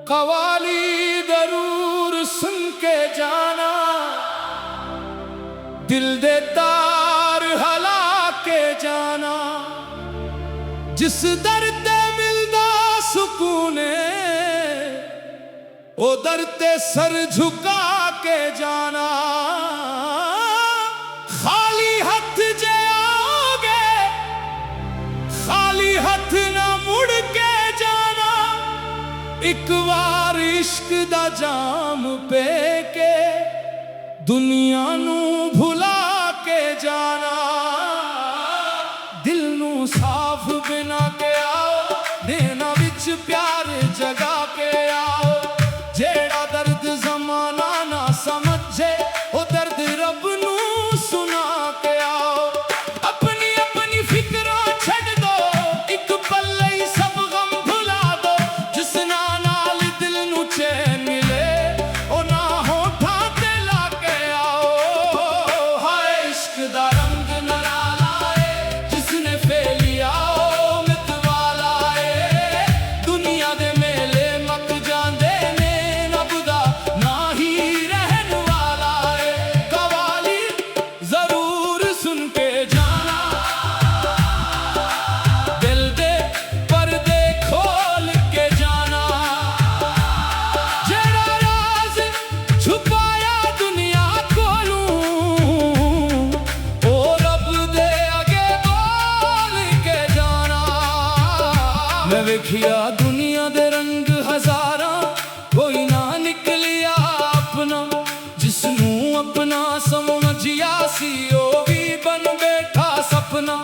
कवाली जरूर सुन के जाना, दिल दे तार हला के जाना। जिस दर ते मिलदा सुकूने, ओ दर ते सर झुका के जाना। खाली हथ जे आओगे, खाली हथ ना मुड़ के जाना। एक बार इश्क दा जाम पे के दुनिया नू भुला के जाना। दिल नू साफ बिना के आओ, देना विच प्यार जगा के आओ। जेड़ा दर्द जमाना ना समझे, ओ दर्द रब नू सुना के आओ। अपनी अपनी फिक्रां छड़ दो, एक पल ही सब गम भुला दो। जिस नाल दिल नू चैन मिले, ओ ना होठा ते ला के आओ। हाय इश्क दा रंग नराला है, जिसने फेलिया ओ मितवाला है। दुनिया दे मेले मक जांदे ने, रब दा ना ही रहन वाला है। कवाली जरूर सुन के जाना, दिल दे पर्दे खोल के जाना। जेड़ा राज छुपाया दुनिया कोलू, ओ रब दे अगे बोल के जाना। मैं वेखिया दुनिया दे रंग हजारा, कोई ना निकलिया अपना। जिसनू अपना समझिया सी, ओ भी बन बैठा सपना।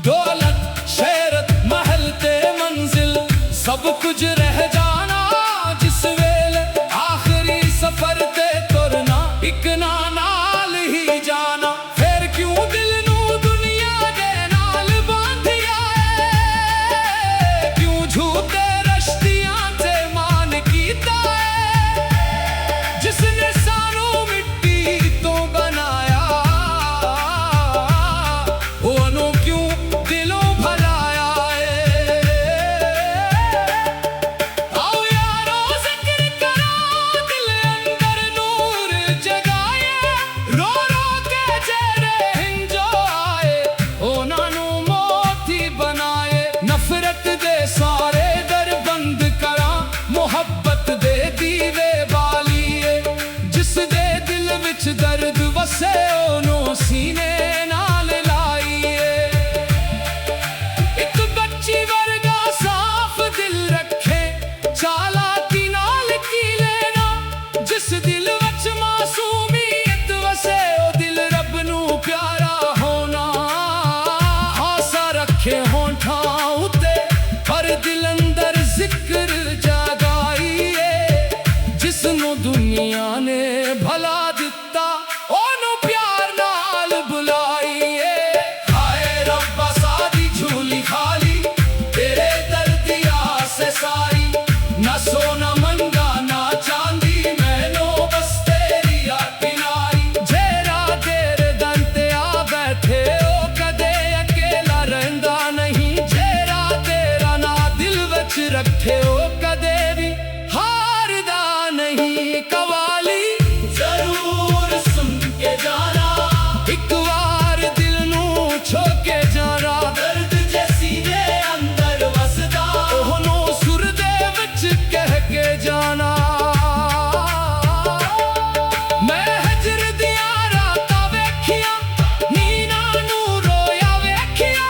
दौलत शहरत महल ते मंजिल, सब कुछ रह जाना। जिस वेले आखिरी सफर ते तुरना, एक ना नाल ही जाना। फिर क्यों दिल नू दुनिया दे नाल बांधिया है, क्यों झूठे रश्तियां ते मान कीता है। जिसने सानू मिट्टी तो बनाया, ओनू क्यों दिलों भलाया है। आओ यारो जिक्र करा, दिल अंदर नूर जगाए। रो रो के जेरे हिंजो आए, ओना नू मोती बनाए। नफरत दे सारे दर बंद करा, मोहब्बत दे दीवे बालिए। जिस दे दिल विच दर्द वसे, ओनू सीने नाल लाइए। एक बच्ची वर्गा साफ दिल रखे, चालाकी नाल की लेना। जिस दिल विच मासूमियत वसे, ओ दिल रब नू प्यारा होना। आसा रखे होठां उते, पर दिल अंदर जिक्र जगाइए। जिसनू दुनिया ने भला दिता, ओनू प्यार नाल बुलाइए। हाय रब्बा सादी झूली खाली, तेरे दर्द दी आस सारी। ना सोना मंगा ना चांदी, मैनू बस तेरी किनारी। जेरा तेरे दर ते आ बैठे, ओ कदे अकेला रहिंदा नहीं। जेरा तेरा ना दिल विच रखे, ओ कदे भी हारदा नहीं। कवाली जरूर सुन के जाना, एक बार दिल नू छो के जाना। दर्द जे सीने अंदर वसदा, ओनू सुर दे विच कह के जाना। मैं हजर दिया रातां वेखिया, नीना नू रोया वेखिया।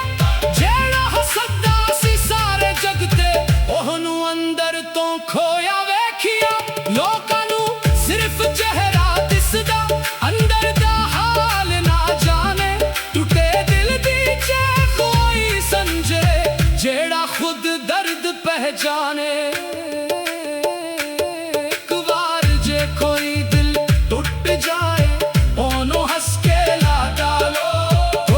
जेड़ा हसदा सी सारे जग ते, ओनू अंदर तो खोया वेखिया। लोकां नू सिर्फ चेहरा दिसदा, अंदर दा हाल ना जाने। टूटे दिल दी चे कोई समझे, जेड़ा खुद दर्द पहचाने। एक बार जे कोई दिल टूट जाए, ओनू हंस के ला डालो।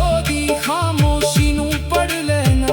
ओदी खामोशी नू पढ़ लेना।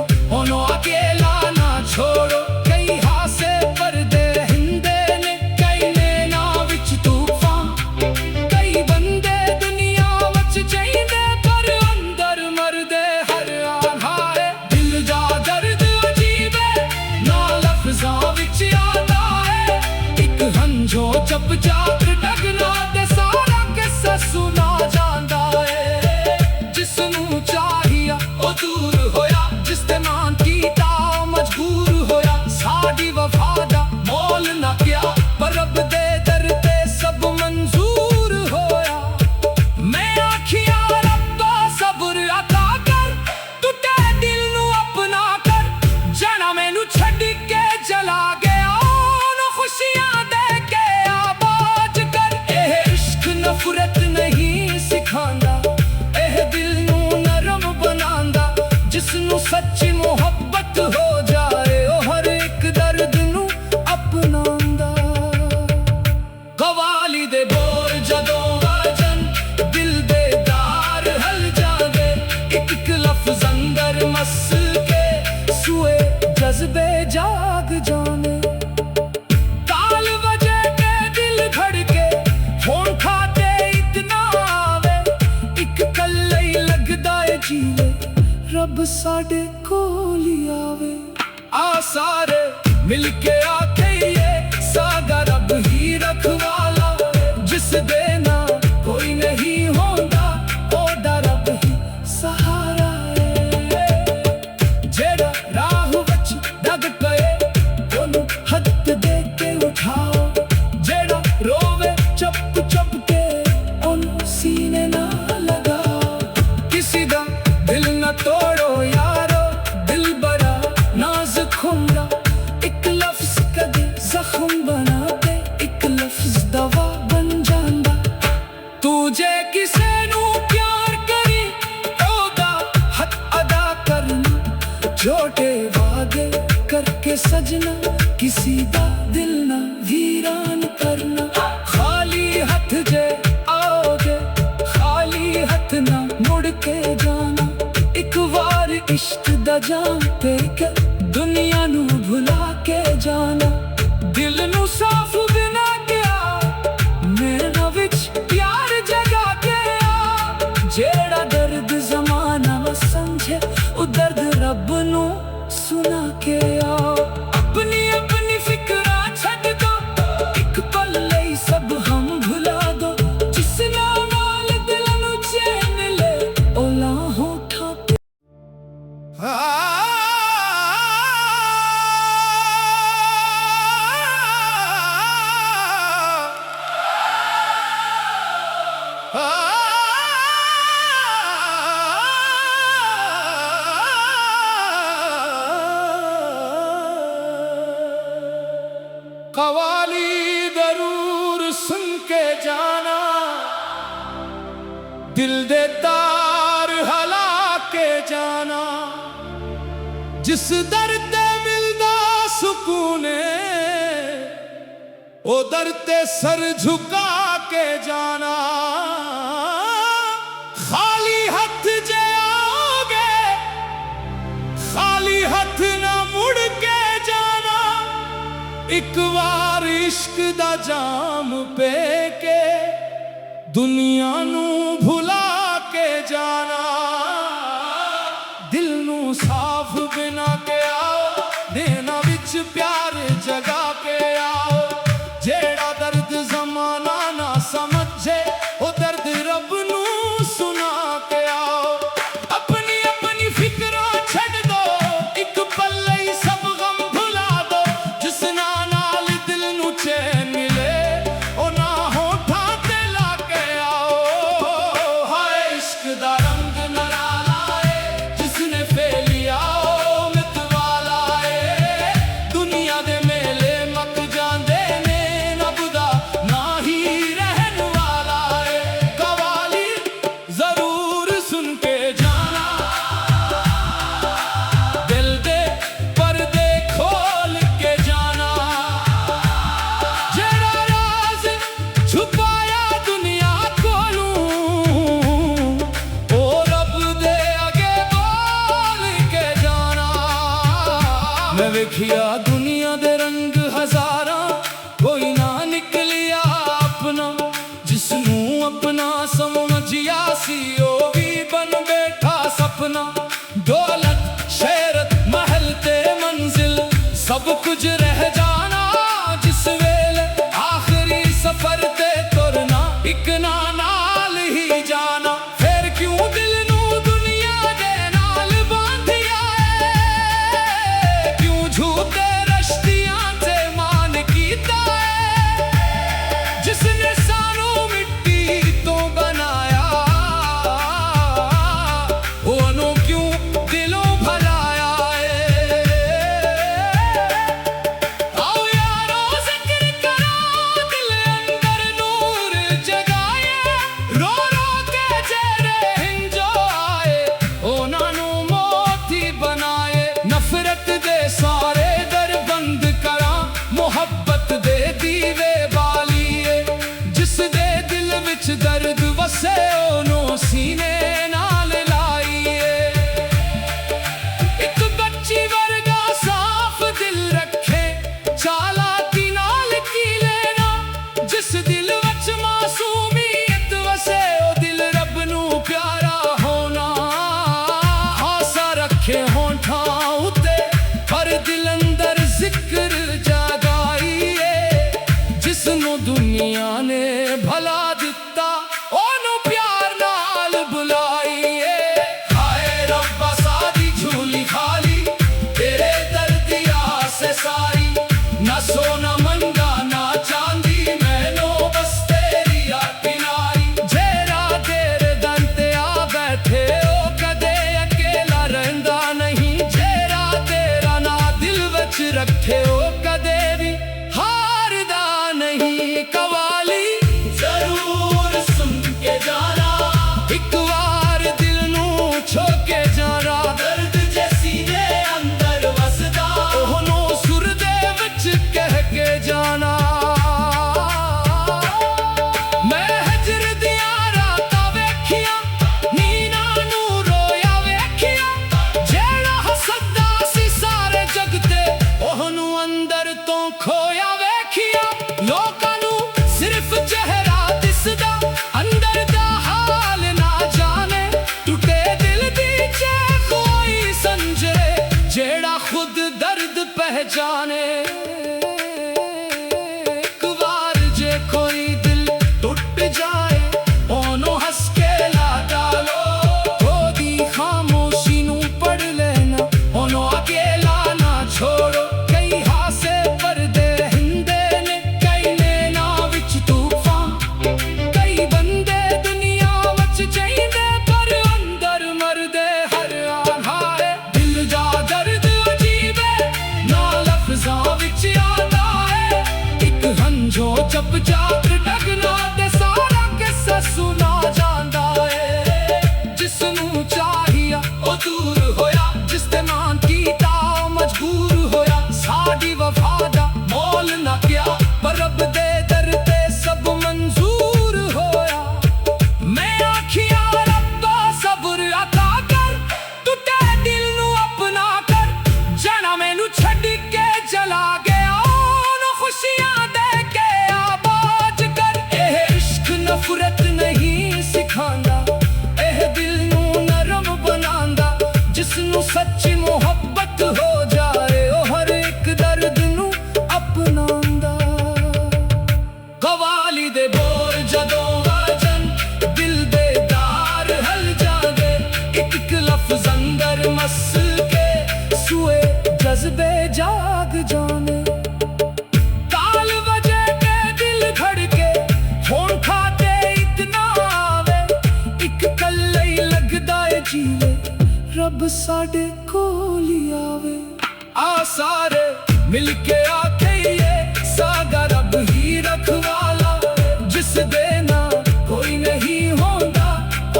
दूर होया, जिसते मान कीता मजबूर होया। साडी वफा दा मोल ना किया, पर रब दे दर ते सब मंजूर होया। मैं आखिया रब्बा सब्र अता कर, टुटे दिल नू अपना कर। जाना मैनू छड्ड के चला गया, ना खुशियां दे के आबाद कर। एह इश्क नफरत नहीं सिखांदा, एह दिल नू नरम बनांदा। जिसनू सच्ची मोहब्बत हो जाए, ओ हर एक दर्द नू अपनांदा। कवाली दे बोल जदों वजन, दिल दे दार हल जावे। एक लफ्ज़ अंदर मस के सुए जज्बे जाग जाने। ताल बजे के दिल धड़के, फोन खाते इतना आवे। एक कल्ले ही लगदा है जीवे, रब साडे कोल ही आवे। आ सारे मिलके आखे ये सागा रब ही रखवाला। जिस देना कोई नहीं होंदा, ओदा रब ही सहारा है। जेड़ा राह विच डग पए, ओनू हथ दे के उठाओ। जेड़ा रोवे चुप चुप के, ओनू सीने ना लगाओ। किसी दा दिल न तोड़ो यारो, दिल बड़ा नाजुक हुंदा। एक लफ्ज़ कदे जख्म बना दे, एक लफ्ज़ दवा बन जांदा। तू जे किसे नू प्यार करी, ओदा हक अदा करना। झूठे वादे करके सजना, किसी दा दिल ना वीरान करना। खाली हथ जे आओगे, खाली हथ ना मुड़ के जाना। एक बार इश्क दा जाम पे के, दुनिया नू भुला के जाना। दिल नू साफ बिना गया, मेरा विच प्यार जगा के आ। जेड़ा दर्द जमाना न समझे, ओ दर्द रब नू सुना के आओ। अपनी अपनी फिक्रा छड्ड दो, एक पल लई सब हम भुला दो। जिस नाल दिल नू चैन ले, ओ लाहों ठाते। कवाली जरूर सुन के जाना, दिल दे तार हला के जाना। जिस दर ते मिलदा सुकूने, ओ दर ते सर झुका के जाना। खाली हथ जे आओगे, खाली हथ ना मुड़ के जाना। एक बार इश्क दा जाम पे के, दुनिया नू भुला के जाना। दिल नू साफ बिना के आओ, देना विच प्यार जगा के आओ। जेड़ा दर्द जमाना ना समझे, ओ दर्द रब नू सुना के आओ। अपनी अपनी फिक्रा छड्ड दो, एक पल लई सब गम भुला दो। जिस नाल दिल नू चैन मिले, ओ ना होठां ते ला के आओ। हाय इश्क दा रंग नराला है, जिसने फेलिया ओ मितवाला है। दुनिया दे मेले मक जांदे ने, रब दा ना ही रहन वाला है। कवाली जरूर सुन के जाना, दिल दे पर्दे खोल के जाना। जेड़ा राज छुपाया दुनिया कोलू, ओ रब दे अगे बोल के जाना। मैं वेखिया दुनिया दे रंग हजारा, कोई ना निकलिया अपना। जिसनू अपना समझिया सी, ओ भी बन बैठा सपना। दौलत शहरत महल ते मंजिल, सब कुछ रह जाना। जिस वेले आखिरी सफर ते तुरना, एक नाल ही जाना। फिर क्यों दिल नू दुनिया दे नाल पहचाने। एक बार जे कोई दिल टूट जाए ओनो हंस के ला डालो, थोड़ी खामोशी नू पढ़ लेना ओनो अकेला ना छोड़ो। कई हासे पर्दे हिंदे ने कई नैना विच तूफान, कई बंदे दुनिया विच चाहिए पर अंदर मरदे हर आधारे। दिल दा दर्द अजीब है ना लफ्ज़ां विच आंदा है, एक हंझो जब जाग डगना ते सारा किस्सा सुना जांदा है। जिसनू चाहिया ओ दूर होया, जिस ते मान कीता मजबूर होया। साडी वफा दा मोल ना किया पर रब दे दर ते सब मंजूर होया। मैं आखिया रब्बा सब्र अता कर, टुटे दिल नू अपना कर। जाना मैनू छड्ड के चला गया ओनू खुशियां दे के आबाद कर। एह इश्क नफरत नहीं सिखांदा, एह दिल नू नरम बनांदा। जिसनू सच्ची मोहब्बत हो जाए ओ हर एक दर्द नू अपनांदा। कवाली दे बोल जदों वाजन दिल दे दार हल जावे, एक एक लफ्ज़ अंदर मस के सुए जज्बे जाग जाने। ताल बजे के दिल धड़के होन खाते इतना आवे, एक कल्ले ही लगदा है जीवे रब साडे कोल ही आवे। आ सारे मिलके आखे ये सागा रब ही रखवाला, जिस देना कोई नहीं होंदा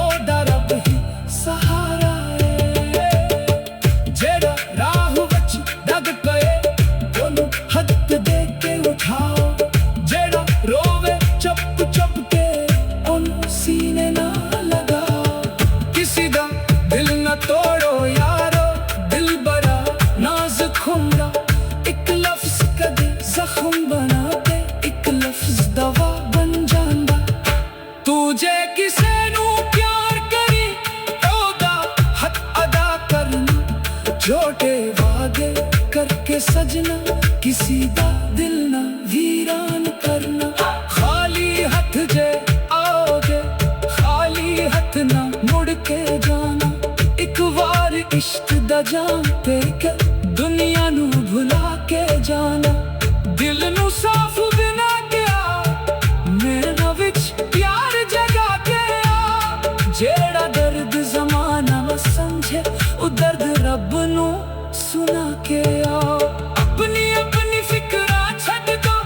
ओदा रब ही सहारा है। जेड़ा राह वच डग पए ओनू हथ दे के उठाओ, जेड़ा रोवे चुप चुप के ओनू सीने ना लगाओ। किसी दा दिल ना तोड़ो यारो, दिल बड़ा नाजुक हुंदा। एक लफ्ज़ कदे जख्म बना दे, एक लफ्ज़ दवा बन जांदा। तू जे किसे नू प्यार करी ओदा हक अदा करना, झूठे वादे करके सजना किसी दा दिल ना वीरान करना। खाली हथ जे आओगे खाली हथ ना मुड़ के जाना, एक बार इश्क दा जाम पे के दुनिया नू भुला के जाना। दिल नू साफ बिना गया मेरा विच प्यार जगा के आ, जेड़ा दर्द जमाना न समझे ओ दर्द रब नू सुना के आ। अपनी अपनी फिक्रा छड्ड दो,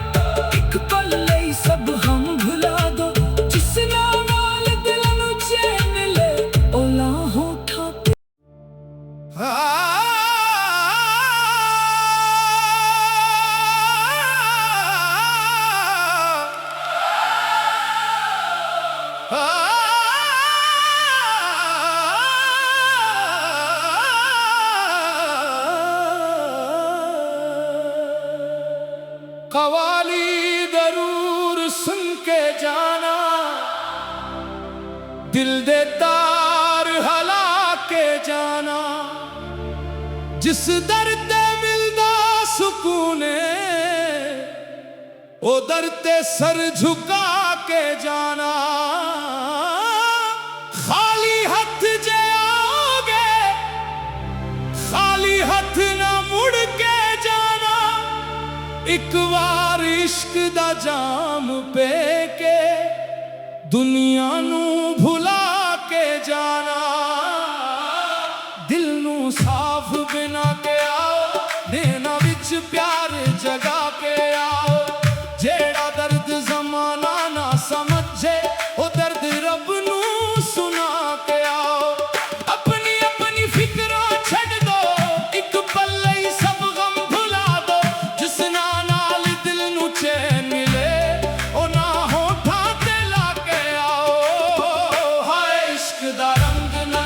एक पल लई सब हम भुला दो। जिस नाल दिल नू चैन ले ओ लाहों ठाके। कवाली जरूर सुन के जाना, दिल दे तार हला के जाना। जिस दर ते मिलदा सुकूने ओ दर ते सर झुका के जाना। खाली हथ जे आओगे खाली हथ ना मुड़ के जाना, एक बार इश्क दा जाम पे के दुनिया नू भुला के जाना। दिल नू साफ बिना के आओ, देना विच प्यार जगा के आओ। जेड़ा दर्द जमाना ना समझे ओ दर्द रब नू सुना के आओ। अपनी अपनी फिक्रा छड्ड दो, एक पल लई सब गम भुला दो। जिस नाल दिल नू चैन मिले ओ ना होठां ते ला के आओ। हाय इश्क दा रंग ना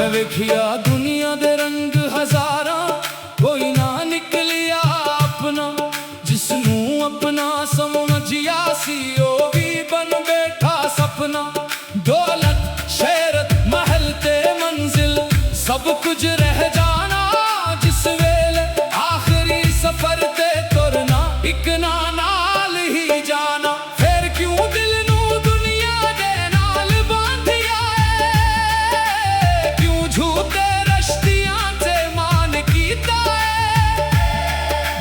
मैं वेखिया दुनिया दे रंग हजारा, कोई ना निकलिया अपना। जिसनू अपना समझिया सी ओ भी बन बैठा सपना। दौलत शहरत महल ते मंजिल सब कुछ रह जाना। जिस वेले आखिरी सफर ते तुरना, एक ना नाल ही जाना। फिर क्यों दिल नू दुनिया दे नाल बांधिया है, क्यों झूठे रश्तियां ते मान कीता है।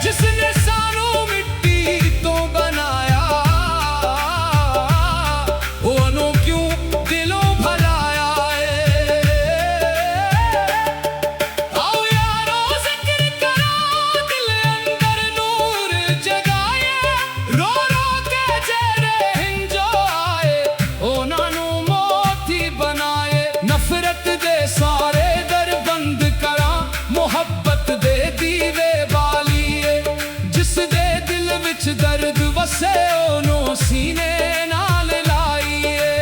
जिसने सानू मिट्टी तो बनाया, ओनू क्यों दिलों भलाया है। आओ यारो जिक्र करा दिल अंदर नूर जगाए। रो रो के जेरे हिंजो आए, ओना नू मोती बनाए। नफरत दे सारे दर बंद करा, मुहब्बत दे दीवे बालिए। जिस दे दिल विच दर्द वसे, ओनू सीने नाल लाइए।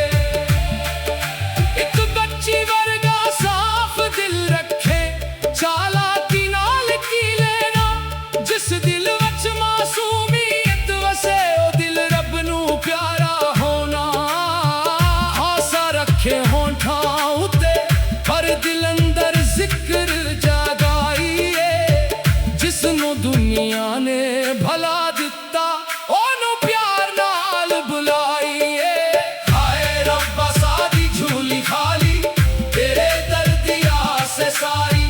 एक बच्ची वर्गा साफ दिल रखे, चालाकी नाल की लेना। जिस दिल विच मासूमियत वसे, ओ दिल रब नू प्यारा होना। आसा रखे होठां उते, पर दिल अंदर जिक्र जगाइए। जिसनू दुनिया ने भला दिता, ओनू प्यार नाल बुलाइए। हाय रब्बा सादी झूली खाली, तेरे दर्द दी आस सारी।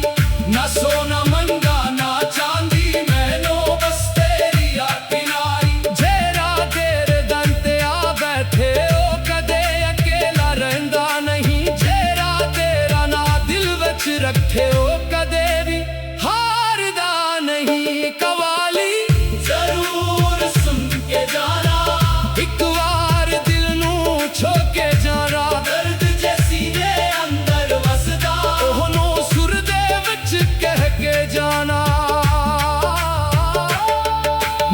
ना सोना मंगा ना चांदी, मैनू बस तेरी याद नारी। जेरा तेरे दर ते आ बैठे, ओ कदे अकेला रहिंदा नहीं। जेरा तेरा ना दिल विच रखे, ओ कदे भी हारदा नहीं। कवाली जरूर सुन के जाना, एक बार दिल नू छो के जाना। दर्द जे सीने अंदर वसदा, ओनू सुर दे विच कह के जाना।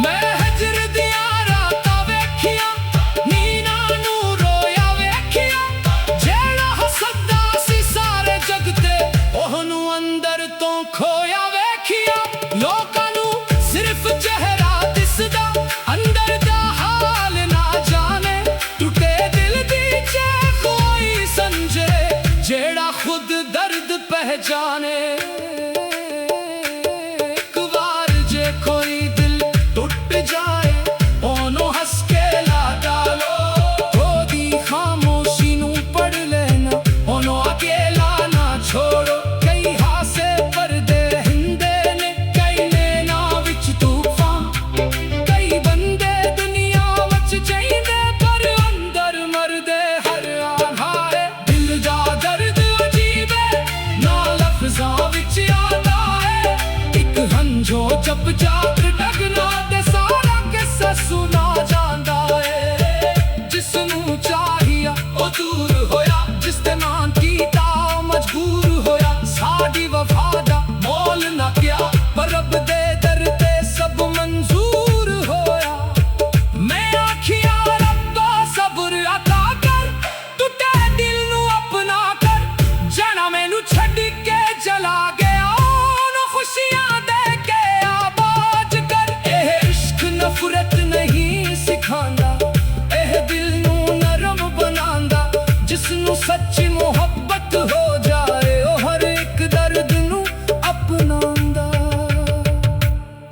मैं हजर दिया रातां वेखिया, नीना नू रोया वेखिया। जेड़ा हसदा सी सारे जग ते, ओनू अंदर तो खोया वेखिया। लोकां नू सिर्फ चेहरा दिसदा, अंदर दा हाल ना जाने। टुटे दिल दी चे कोई समझे, जेड़ा खुद दर्द पहचाने। एक बार जे कोई दिल टूट जाए, ओनू हंस के ला डालो। ओदी खामोशी नू पढ़ लेना, ओनू अकेला ना छोड़ो। कई हासे पर्दे हिंदे ने, कई नैना विच तूफान। कई बंदे दुनिया विच चाहिदे, पर अंदर मरदे हर आधारे। दिल दा दर्द अजीब है, ना लफ्ज़ां विच आंदा है। एक हंझो चप चाप डगना, ते सारा किस्सा सुना जांदा है। जिसनू चाहिया ओ दूर होया, जिस ते मान कीता मजबूर होया। साडी वफा दा मोल ना किया, पर रब दे दर ते सब मंजूर होया। मैं आखिया रब्बा सब्र अता कर, टुटे दिल नू अपना कर। जाना मैनू छड्ड के चला गया, ओनू खुशियां दे के आबाद कर। एह इश्क नफरत नहीं सिखांदा, एह दिल नू नरम बनांदा। जिसनू सच्ची मुहब्बत हो जाए, ओ हर एक दर्द नू अपनांदा।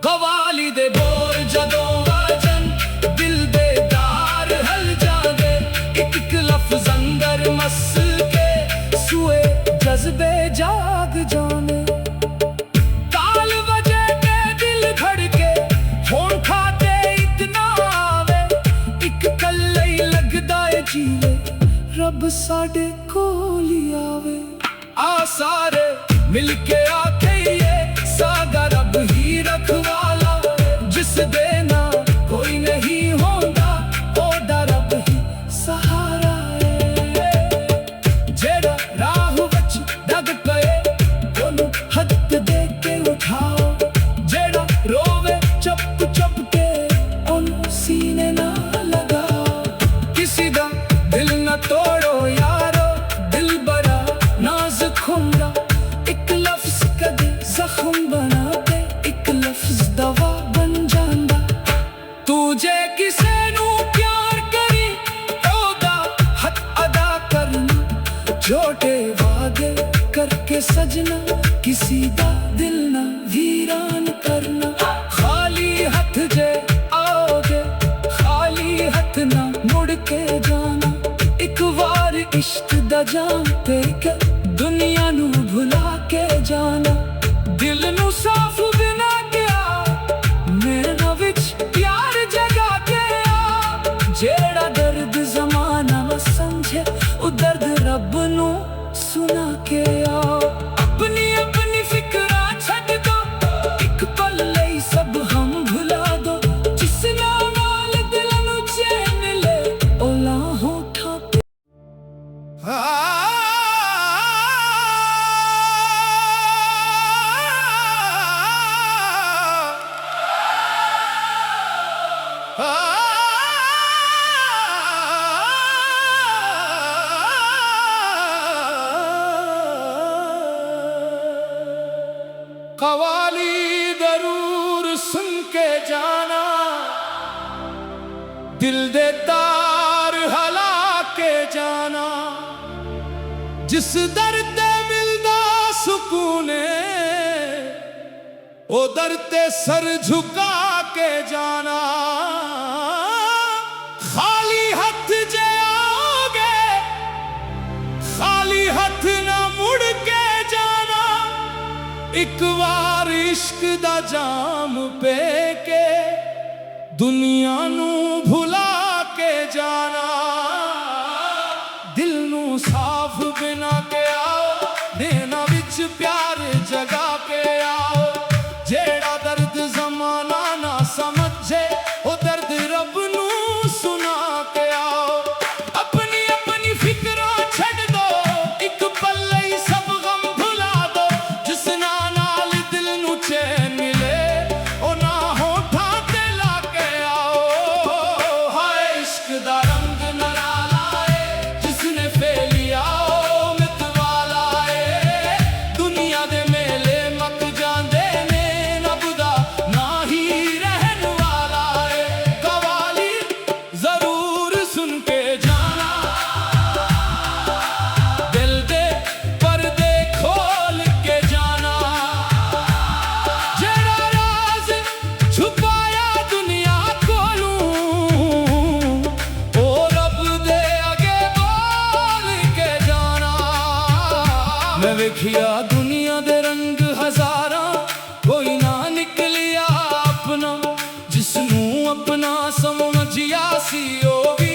कवाली दे बोल जदों वाजन, दिल दे दार हल जांदे। एक एक लफ्ज़ अंदर मस के, सुए जज्बे जाग जाने। ताल वजे के दिल धड़के, होण खाते इतना आवे। एक कल्ले ही लगदा है जीवे, रब साडे कोल ही आवे। आ सारे मिलके आखे ये, सागा रब ही रखवाला। जिस दे ना कोई नहीं होंदा, ओदा रब ही सहारा है। जेड़ा राह विच डग पए, ओनू हथ दे के उठाओ। जेड़ा रोवे चप चप के, ओनू सीने ना लगाओ। किसी दा दिल ना तोड़ो यारो, दिल बड़ा नाजुक हुंदा। छोटे वादे करके सजना, किसी दा दिल ना वीरान करना। खाली हथ जे आओगे, खाली हथ ना मुड़ के जाना। एक बार इश्क दा जाम पे के दुनिया नू भुला के जाना। दिल नू साफ बिना गया नैना विच प्यार जगा के आ। जेड़ा दर्द जमाना न समझे ओ दर्द रब नू सुना के आ। अपनी अपनी फिक्रा छड़ दो, एक पल लई सब हम भुला दो। जिस नाल दिल नू चैन मिले ओ लाहों ठापे। कवाली जरूर सुन के जाना, दिल दे तार हला के जाना। जिस दर ते मिलदा सुकूने ओ दर ते सर झुका के जाना। खाली हथ जे आओगे, खाली हथ ना मुड़ के जाना। एक बार इश्क दा जाम पे के दुनिया नू भुला के जाना। दिल नू साफ बिना के आओ, नैना विच प्यार जगा के आओ। जेड़ा दर्द जमाना ना समझे ओ दर्द रब नू सुना के आओ। अपनी अपनी फिक्रा छड़ दो, एक पल लई सब गम भुला दो। जिस नाल दिल नू चैन मिले ओ ना होठां ते ला के आओ। हाय इश्क दा रंग नराला है, जिसने फेलिया ओ मितवाला है। दुनिया दे मेले मक जांदे ने, रब दा ना ही रहन वाला है। कवाली जरूर सुन के जाना, दिल दे पर्दे खोल के जाना। जेड़ा राज छुपाया दुनिया कोलू ओ रब दे अगे बोल के जाना। मैं वेखिया दुनिया दे रंग हजारा, कोई ना निकलिया अपना। जिसनू अपना समझिया सी ओ भी